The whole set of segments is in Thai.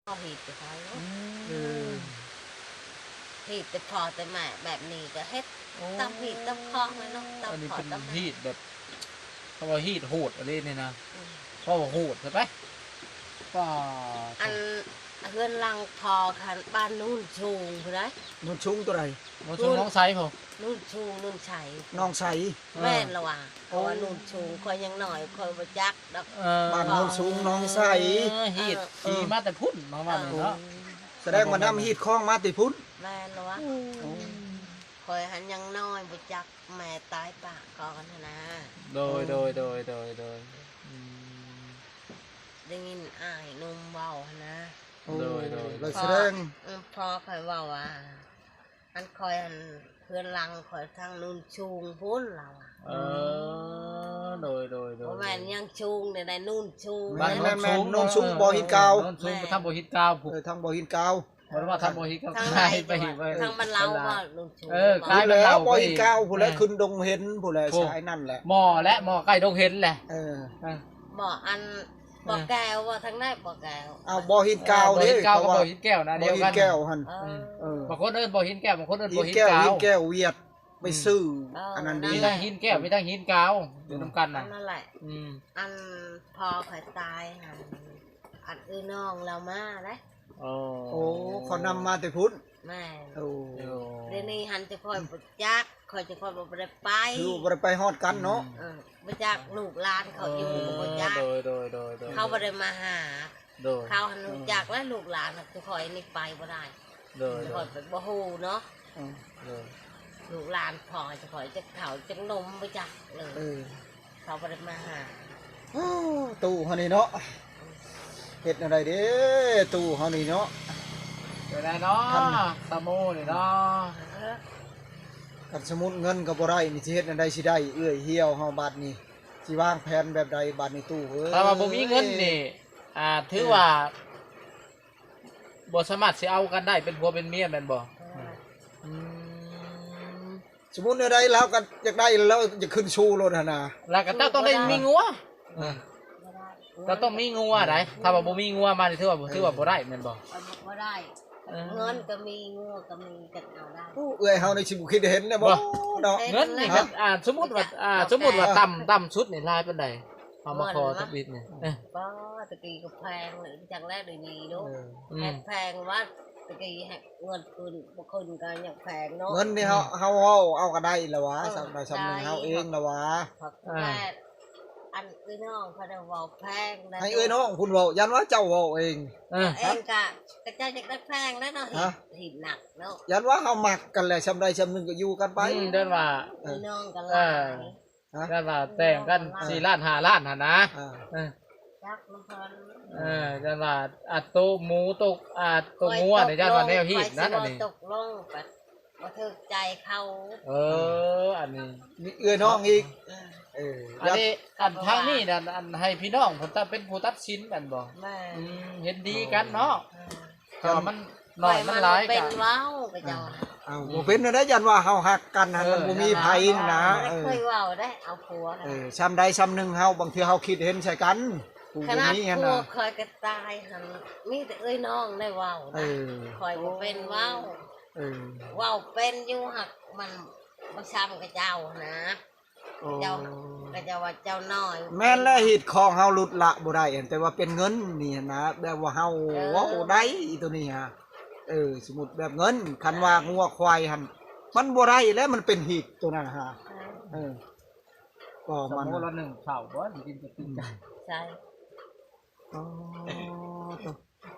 เขาหีดจะเขาหีดแต่พอแต่แม่แบบนี้ก็เฮ็ดตำหีดตำคล้องเลยเนาะตำพอตำฮีดแบบเขาว่าฮีดโหดอะไรนี่นะเพราะว่าโหดใช่ไหมก็อันเฮือนลังพอคันบ้านนู่นชูงผู้ใด นุ่นชุงตัวไร น้องชงน้องไซส์ผม นู่นชูงนู่นชัย น้องใส แม่นละว่ะเพราะว่านู่นชูงคอยยังหน่อยคอยบ่จักดอก บ้านโนนสูงน้องใส ฮีดขี่มาแต่พุ่นมาว่าเนี่ยเนาะ แสดงว่าน้ำฮีดคล้องมาติพุ่น แม่นละว่ะคอยหันยังน้อยบ่จักแม่ตายปากก่อนนะ โดยได้ยินอ้ายนุ่มเว้านะ เลยแสดง พอคอยเว้าว่าอันคอยอันเพื่อนลังคอยทางนู่นชูงพุ่นเราอ่ะโดยเพราะแม่นยังชูงได้นู่นชูง แม่นนนสูงบ่อหินกาว นนสูงทำบ่อหินกาวผูก ทางบ่อหินกาว เพราะว่าทำบ่อหินกาว ทาง ไป ทางบ้านเราว่านู่นชูง คล้ายแล้วบ่อหินกาวผู้แลขึ้นดงเห็นผู้แลใช้นั่นแหละ หม้อและหม้อไก่ดงเห็นแหละ บ่อันบ่แก้วว่าทางไหนบ่แก้ว เอาบ่อหินกาวเด้ เก้ากับบ่อหินแก้วนะ บ่ เดี อ ยว หิ กัน น แก้วหั่น บางคนเอิ้นบ่อหินแก้วบางคนเอิ้นบ่อหิน แก้ว กาว หินแก้วเวียดไปซื้ออันนั้นดี มีทั้งหินแก้วมีทั้งหินกาวอยู่นำกัน อั น่ะ นนั่นแหละอันพอคอยตายอันน้องเรามาได้ โอ้ เขานำมาแต่พุ่น แม่ โอ้ เดี๋ยวนี้หันจะคอยบ่จักคอยจะคอยบ่ได้ไป คือบ่ได้ไปฮอดกันเนาะ บ่จักลูกหลานเขาอยู่บ่จัก โดยเขาบ่ได้มาหา โดย เขาหันรู้จักและลูกหลานจะคอยนี่ไปบ่ได้ โดย จะคอยไปบ่ฮู้เนาะ โดย ลูกหลานพอจะคอยจะเขาจะนมบ่จักเลยเขาบ่ได้มาหา ตู้เฮานี่เนาะเฮ็ดอะไรเด้ตู้เฮานี่เนาะ เป็นไงเนาะตะโมนี่เนาะ กันสมุนเงินก็บ่ได้นี่สิเฮ็ดอันใดสิได้เอื้อยเหี่ยวเฮาบัดนี้สิวางแผนแบบใดบัดนี้ตู้เอ้ย ถ้าว่าบ่มีเงินนี่ถือว่าบ่สามารถสิเอากันได้เป็นผัวเป็นเมียแม่นบ่ สมมุติอันใดแล้วก็อยากได้แล้วจะขึ้นชูรถหั่นน่ะ แล้วก็ต้องได้มีงัวก็ต้องมีงัวได้ถ้าว่าบ่มีงัวมานี่ถือว่าบ่ได้แม่นบ่ บ่ได้เงินก็มีงูก็มีจะเอาได้ เอื้อยเฮานี่สิบ่คิดเห็นนะบ่เนาะ เงินนี่ก็สมมุติว่าต่ำสุดนี่ลายปานใดเอามาขอสักบิดนี่ ก็ตะกี้ก็แพงเลยจากแรกเลยนี่เนาะแพงว่าตะกี้เงินคืนบ่คืนกันอย่างแพงเนาะ เงินนี่เฮาเอาก็ได้แล้ววะสำหรับสำนึงเฮาเองแล้ววะ แต่อันอื่นน้องเขาได้เว้าแพง ให้เอ้ยน้องคุณเว้ายันว่าเจ้าเว้าเอง เองก็กระจายจากได้แพงแล้วเนาะหินหนักเนาะ ยันว่าเฮามักกันแหละซำใดซำหนึงก็อยู่กันไป เดินว่า น้องกันหลาย ก็ว่าแต่งกัน4ล้าน5ล้านหั่นนะจักน้ำพัน จังว่าโตหมูตกตกงัวนี่จังว่าแนวฮีดนั่นอันนี้ ตกลงแบบบ่ถูกใจเขา อันนี้ มีเอื้อยน้องอีก อันนี้ทางนี้นั่นอันให้พี่น้องผมจะเป็นผู้ตัดสินกันบ่ แม่ เห็นดีกันเนาะก็มันน้อยมันหลาย เป็ กัน นว้าวไปเจ้า บ่เป็นได้ยันว่าเฮาฮักกันหั่นมันบ่มีไผนะ เคยว้าวได้เอาผัว ซำใดซำหนึงเฮาบางทีเฮาคิดเห็นใส่กันผู้ ขนาด นี้หั่น ผัว น่ะ เคยกระตายหันมีแต่เอ้ยน้องได้ว้าวนะคอยบ่เป็นว้าวว้าวเป็นอยู่หักมันบ่ซ้ำกับเจ้านะเจ้าก็จะว่าเจ้าน้อย แม่นแล้วหิดของเฮาหลุดละบ่ได้แต่ว่าเป็นเงินนี่นะแบบว่าเฮาเว้าได้อีตัวนี้ฮะสมมุติแบบเงินคันว่างัวควายหั่นมันบ่ได้แล้วมันเป็นหิดตัวนั้นฮะก็มัน สมมุติว่า1ข้าวบ่สิกินจะกินกัน ใช่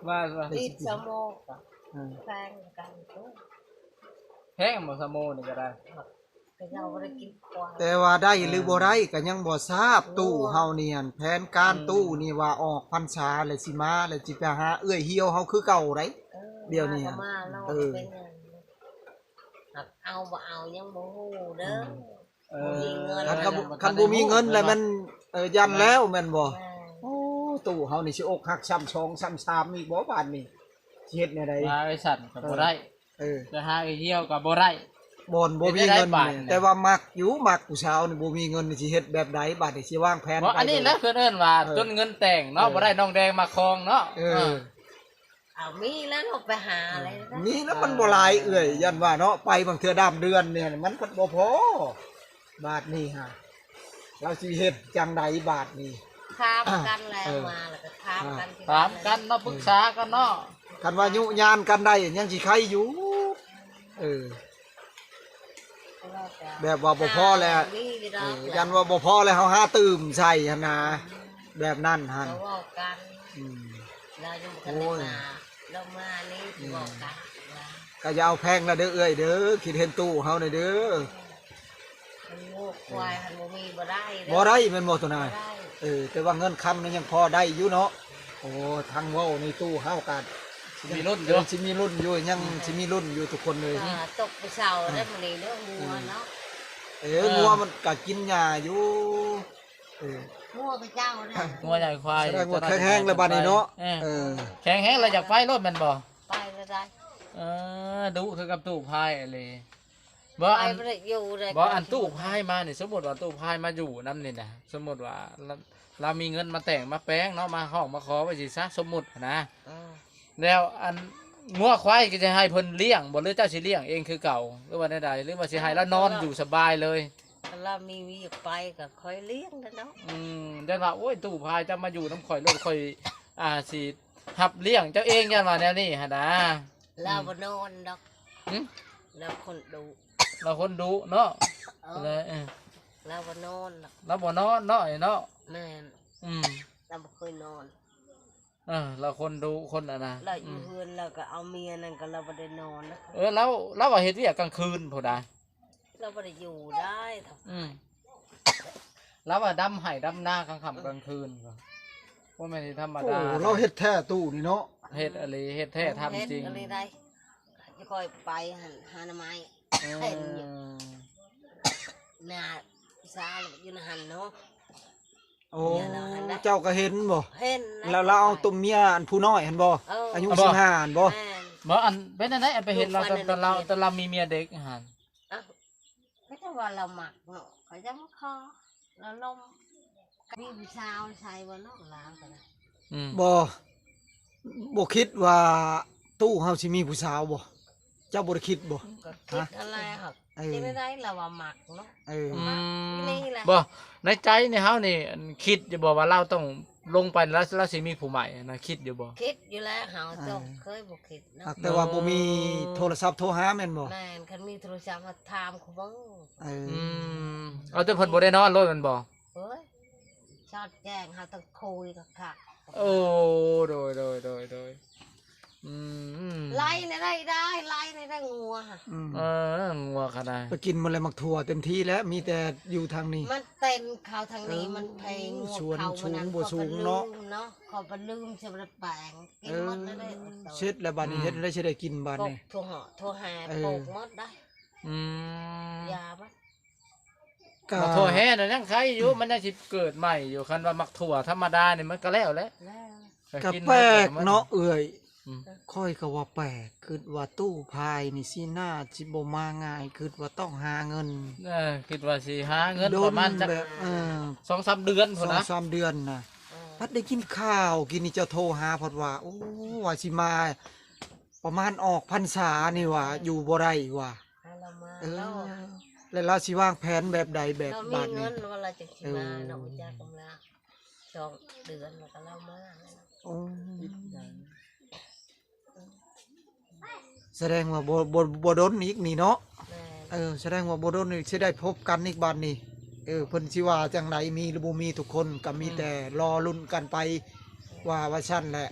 ว่า ติดสมองแพงกันตัว แพงบ่สมโมนี่ก็ได้ ก็เจ้าบ่ได้กินควาย แต่ว่าได้หรือบ่ได้ก็ยังบ่ทราบตู้เฮานี่หั่นแผนการตู้นี่ว่าออกพรรษาแล้วสิมาแล้วสิไปหาเอื้อยเหี่ยวเฮาคือเก่าได เดี๋ยวนี้ มาเราเป็นเอาบ่เอายังบ่ฮู้เด้อ คันบ่มีเงินแล้วมันยันแล้วแม่นบ่ตู้เฮานี่สิอกหักซ้ำ2ซ้ำ3อีกบ่บาดนี้สิเฮ็ดแนวใด หาไอ้สัตว์ก็บ่ได้ จะหาไอ้เหี่ยวก็บ่ได้ บ่นบ่มีเงินแต่ว่ามักอยู่มักผู้สาวนี่บ่มีเงินสิเฮ็ดแบบใดบาดนี้สิวางแผน บ่อันนี้แหละคือเอิ้นว่าจนเงินแต่งเนาะบ่ได้น้องแดงมาครองเนาะ เอา มีแล้วเราไปหาอะไรนะ มีแล้วมันบ่หลายเอื้อยยันว่าเนาะไปบางเทื่อดำเดือนเนี่ยมันก็บ่พอบาทนี้ฮะเราสิเฮ็ดจังใดบาทนี้ ข้ามกันแล้วมาแล้วก็ข้ามกันที่ ถามกันเนาะปรึกษากันเนาะ คันว่ายุยานกันได้ยังสิใครอยู่แบบว่าบ่พอแล้วยันว่าบ่พอแล้วเฮาหาตื่มใส่หั่นนะแบบนั้นหั่น เราบอกกันเราอยู่กันมาเรามานี่บอกกัน ก็อย่าเอาแพงละเด้อเอ้ยเด้อคิดเห็นตู้เฮาหน่อยเด้อ มันโง่ควายหันบ่มีบ่ได้ บ่ได้แม่นบ่ตัวน่ะแต่ว่าเงินคำนั้นยังพอได้อยู่เนาะโอ้ทางเว้าในตู้เฮากัน มีรุ่นอยู่ สิมีรุ่นอยู่ยังสิมีรุ่นอยู่ทุกคนเลย ตกไปเสาได้มื้อนี้เด้องัวเนาะ งัวมันก็กินหญ้าอยู่งัวกับเจ้าเด้อ งัวใหญ่ควาย แสดงว่าแห้งๆแล้วบัดนี้เนาะ แข็งแห้งแล้วอยากไปรถแมันบ่ ไปแล้วได้ ดุคือกับตู้พายอะไรบ่ ไป อัน บ่ได้อยู่ได้ บ่อันตู้พายมานี่สมมติว่าตู้พายมาอยู่นำนี่นะสมมติว่าเรามีเงินมาแต่งมาแปลงเนาะมาห้องมาขอไว้สิซะสมมุตินะแล้วอันงัวควายก็จะให้เพิ่นเลี้ยงบ่หรือเจ้าสิเลี้ยงเองคือเก่าหรือว่าใดๆหรือว่าสิให้แล้วนอนอยู่สบายเลย เรามีอยากไปก็ค่อยเลี้ยงแล้วเนาะ เดี๋ยวว่าโอ้ยตู้พายจะมาอยู่น้ำข่อยรถข่อยสิหับเลี้ยงเจ้าเองยันว่าแนวนี้หั่นนะ เราบ่นอนดอกเราคนดู เราคนดุเนาะเลย เราบ่นอนดอก เราบ่นอนเนาะไอ้เนาะ แม่นเราบ่เคยนอน เราคนดุคนอ่ะนะ เราอยู่เฮือนเราก็เอาเมียนั่นก็เราบ่ได้นอนนะ เราว่าเฮ็ดเวียกกลางคืนพุ่นน่ะ เราบ่ได้อยู่ได้ทำ เราว่าดำไห้ดำหน้ากลางค่ำกลางคืนว่าไม่ได้ธรรม โอ้ ดา เราเฮ็ดแท้ตู้นี่เนาะ เฮ็ดอะไรเฮ็ดแท้ทำจริง อะไรได้จะค่อยไปหาหน่อไม้เห็นอยู่หน้าสาวอยู่ในหันเนาะ โอ้เจ้าก็เห็นบ่ เห็น แล้วเราเอาตุ่มเมียอันผู้น้อยหั่นบ่อายุ15หั่นบ่ บ่อันเป็นอันไหนอันไปเห็นเราตอนเรามีเมียเด็กหั่น เขาจะว่าเราหมักเนาะเขาจะมาคอเราลมมีผู้สาวใส่บ่เนาะล้างกัน บ่คิดว่าตู้เฮาสิมีผู้สาวบ่เจ้าบ่ได้คิดบ่ ก็คิดอะไรครับที่ได้เราว่าหมักเนาะนี่แหละ บ่ในใจนี่เฮานี่คิดอยู่บ่ว่าเราต้องลงไปแล้วเราสิมีผู้ใหม่นะคิดอยู่บ่ คิดอยู่แล้วเฮาต้องเคยบ่คิดเนาะ แต่ว่าบ่มีโทรศัพท์โทรหาแม่นบ่ แม่นคันมีโทรศัพท์มาถามเขาบ่ เอาแต่เพิ่นบ่ได้นอนรถมันบ่ เฮ้ยชอดแจ้งเฮาต้องคุยกับค่ะ โอ้โดยไล่ในได้ไล่ในได้งัวค่ะ งัวขนาด ไปกินมันเลยมักถั่วเต็มที่แล้วมีแต่อยู่ทางนี้ มันเต้นเขาทางนี้มันเพลงงัวเขามันนั้นขอบ่ลืมใช่บ่แปลงกินหมดได้ เช็ดแล้วบัดนี้เฮ็ดแล้วสิได้กินบัดนี้ โทรหาปลูกหมดได้ยาบ่ มักถั่วแห้น่ะยังใครอยู่มันยังสิเกิดใหม่อยู่คันว่ามักถั่วธรรมดานี่มันก็แล้วแหละ ก็แปลกเนาะเอ่ยค่อยก็ว่าแปลกคิดว่าตู้พายนี่สิน่าสิบ่มาง่ายคิดว่าต้องหาเงิน คิดว่าสิหาเงินประมาณจัก 2-3 เดือนพุ่นนะ 2-3 เดือนน่ะพัดได้กินข้าวกินนี่เจ้าโทรหาพอดว่าโอ้ว่าสิมาประมาณออกพรรษานี่ว่าอยู่บ่ได้ว่าแล้วเราสิวางแผนแบบใดแบบ เรา บา มี ด เงิ นี้ นว่าเราจะมาเนาะจากกำลัง2 เดือนแล้วก็เรามา โอ้แสดงว่าบ่โดนอีกนี่เนาะแสดงว่าบ่โดนอีกสิได้พบกันอีกบัดนี้เพิ่นสิว่าจังไดมีหรือบ่มีทุกคนก็มีแต่รอลุ้นกันไปว่าซั่นแหละ